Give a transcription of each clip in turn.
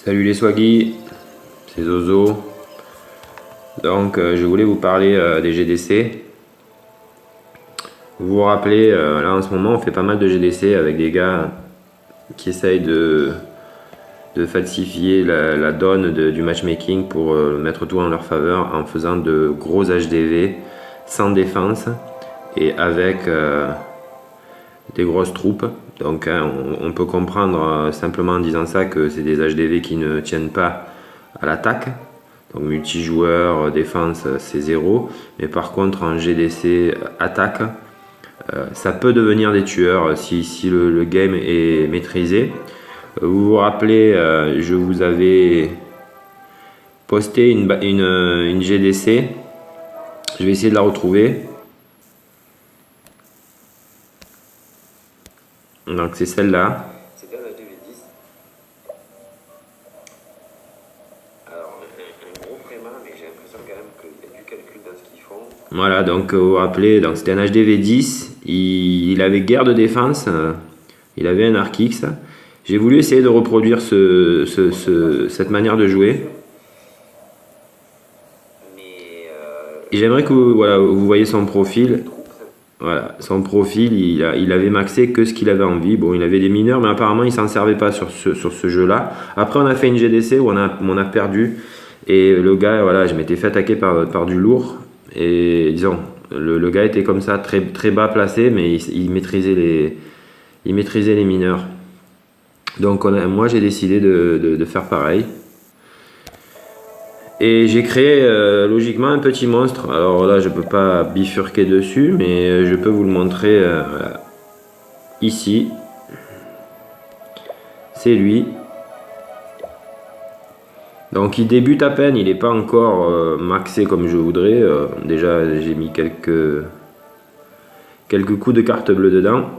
Salut les swaggy, c'est Zozo. Donc je voulais vous parler des GDC. Vous vous rappelez, là en ce moment on fait pas mal de GDC avec des gars qui essayent de falsifier la donne du matchmaking pour mettre tout en leur faveur en faisant de gros HDV sans défense et avec des grosses troupes. Donc on peut comprendre simplement en disant ça que c'est des HDV qui ne tiennent pas à l'attaque. Donc multijoueur, défense c'est 0. Mais par contre en GDC attaque, ça peut devenir des tueurs si le game est maîtrisé. Vous vous rappelez, je vous avais posté une GDC. Je vais essayer de la retrouver. Donc c'est celle-là. C'est bien la HDV10. Alors, un gros préma, mais j'ai l'impression quand même qu'il y a du calcul dans ce qu'ils font. Voilà, donc vous vous rappelez, c'était un HDV10. Il avait guère de défense. Il avait un Arc X. J'ai voulu essayer de reproduire cette manière de jouer. Mais Et j'aimerais que vous voyez son profil. Voilà, son profil, il avait maxé que ce qu'il avait envie. Bon, il avait des mineurs, mais apparemment, il s'en servait pas sur ce jeu-là. Après, on a fait une GDC où on a perdu. Et le gars, voilà, je m'étais fait attaquer par du lourd. Et disons, le gars était comme ça, très, très bas placé, mais il maîtrisait les mineurs. Donc, moi, j'ai décidé de faire pareil. Et j'ai créé logiquement un petit monstre. Alors là, je peux pas bifurquer dessus, mais je peux vous le montrer ici. C'est lui. Donc il débute à peine, il n'est pas encore maxé comme je voudrais. Déjà, j'ai mis quelques coups de carte bleue dedans.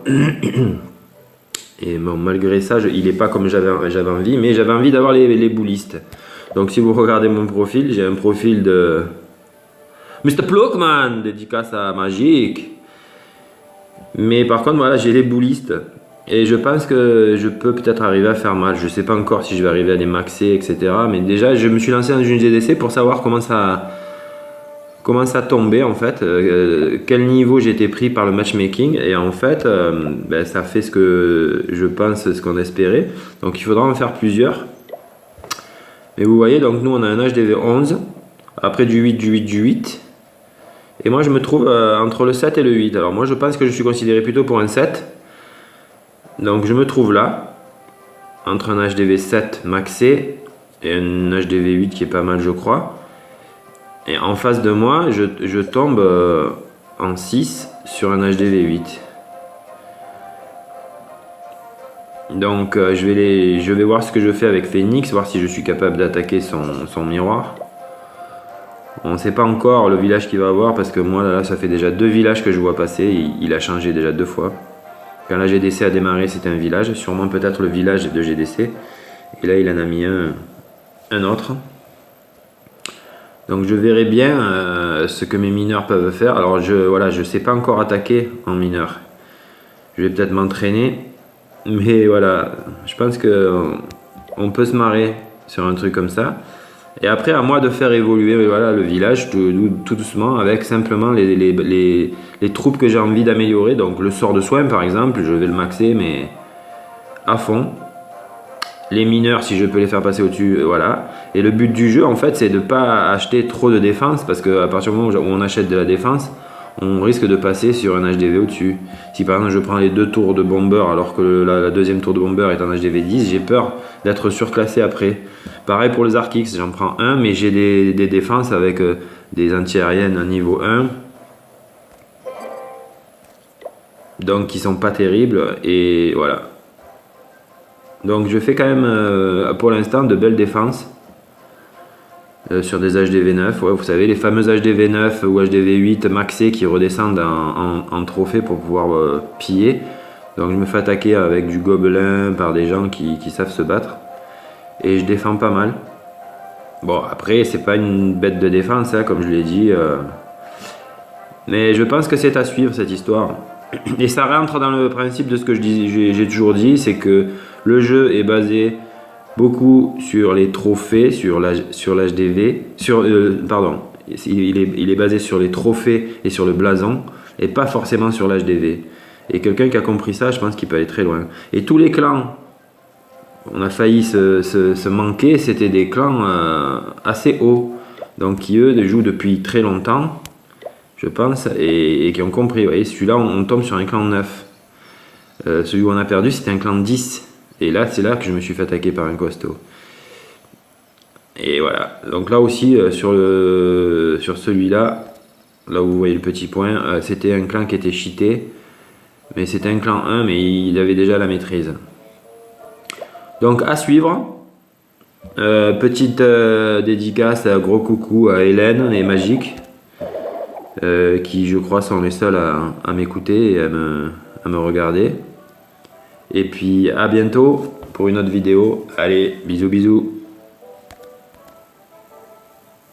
Et bon, malgré ça, il n'est pas comme j'avais envie, mais j'avais envie d'avoir les boulistes. Donc si vous regardez mon profil, j'ai un profil de Mr. Plockman, dédicace à Magic. Mais par contre, voilà, j'ai les boulistes. Et je pense que je peux peut-être arriver à faire mal. Je ne sais pas encore si je vais arriver à les maxer, etc. Mais déjà, je me suis lancé dans une GDC pour savoir comment ça tombait en fait. Quel niveau j'étais pris par le matchmaking. Et en fait, ça fait ce que je pense, ce qu'on espérait. Donc il faudra en faire plusieurs. Mais vous voyez, donc nous on a un HDV 11, après du 8, du 8, du 8. Et moi je me trouve entre le 7 et le 8. Alors moi je pense que je suis considéré plutôt pour un 7. Donc je me trouve là, entre un HDV 7 maxé et un HDV 8 qui est pas mal je crois. Et en face de moi, je tombe en 6 sur un HDV 8. Donc je vais voir ce que je fais avec Phoenix, voir si je suis capable d'attaquer son miroir. On ne sait pas encore le village qu'il va avoir parce que moi là ça fait déjà 2 villages que je vois passer, il a changé déjà 2 fois. Quand la GDC a démarré c'était un village, sûrement peut-être le village de GDC. Et là il en a mis un autre. Donc je verrai bien ce que mes mineurs peuvent faire. Alors je sais pas encore attaquer en mineur. Je vais peut-être m'entraîner. Mais voilà, je pense qu'on peut se marrer sur un truc comme ça. Et après, à moi de faire évoluer voilà, le village tout doucement avec simplement les troupes que j'ai envie d'améliorer. Donc le sort de soin par exemple, je vais le maxer mais à fond. Les mineurs, si je peux les faire passer au-dessus, voilà. Et le but du jeu en fait, c'est de ne pas acheter trop de défense parce qu'à partir du moment où on achète de la défense, on risque de passer sur un HDV au-dessus. Si par exemple je prends les 2 tours de bomber alors que la deuxième tour de bomber est en HDV 10, j'ai peur d'être surclassé après. Pareil pour les Arc X, j'en prends un, mais j'ai des défenses avec des anti-aériennes à niveau 1. Donc qui sont pas terribles, et voilà. Donc je fais quand même pour l'instant de belles défenses. Sur des HDV 9, ouais, vous savez les fameuses HDV 9 ou HDV 8 maxés qui redescendent en trophée pour pouvoir piller. Donc je me fais attaquer avec du gobelin par des gens qui savent se battre. Et je défends pas mal. Bon après c'est pas une bête de défense hein, comme je l'ai dit. Mais je pense que c'est à suivre cette histoire. Et ça rentre dans le principe de ce que j'ai toujours dit, c'est que le jeu est basé beaucoup sur les trophées, sur l'HDV, pardon, il est basé sur les trophées et sur le blason, et pas forcément sur l'HDV. Et quelqu'un qui a compris ça, je pense qu'il peut aller très loin. Et tous les clans, on a failli se manquer, c'était des clans assez hauts, donc qui eux jouent depuis très longtemps, je pense, et qui ont compris. Vous voyez, celui-là, on tombe sur un clan 9. Celui où on a perdu, c'était un clan 10. Et là, c'est là que je me suis fait attaquer par un costaud. Et voilà. Donc là aussi, sur celui-là, là où vous voyez le petit point, c'était un clan qui était cheaté. Mais c'était un clan 1, mais il avait déjà la maîtrise. Donc à suivre. Petite dédicace, gros coucou à Hélène et Magique. Qui je crois sont les seuls à m'écouter et à me regarder. Et puis à bientôt pour une autre vidéo. Allez, bisous bisous.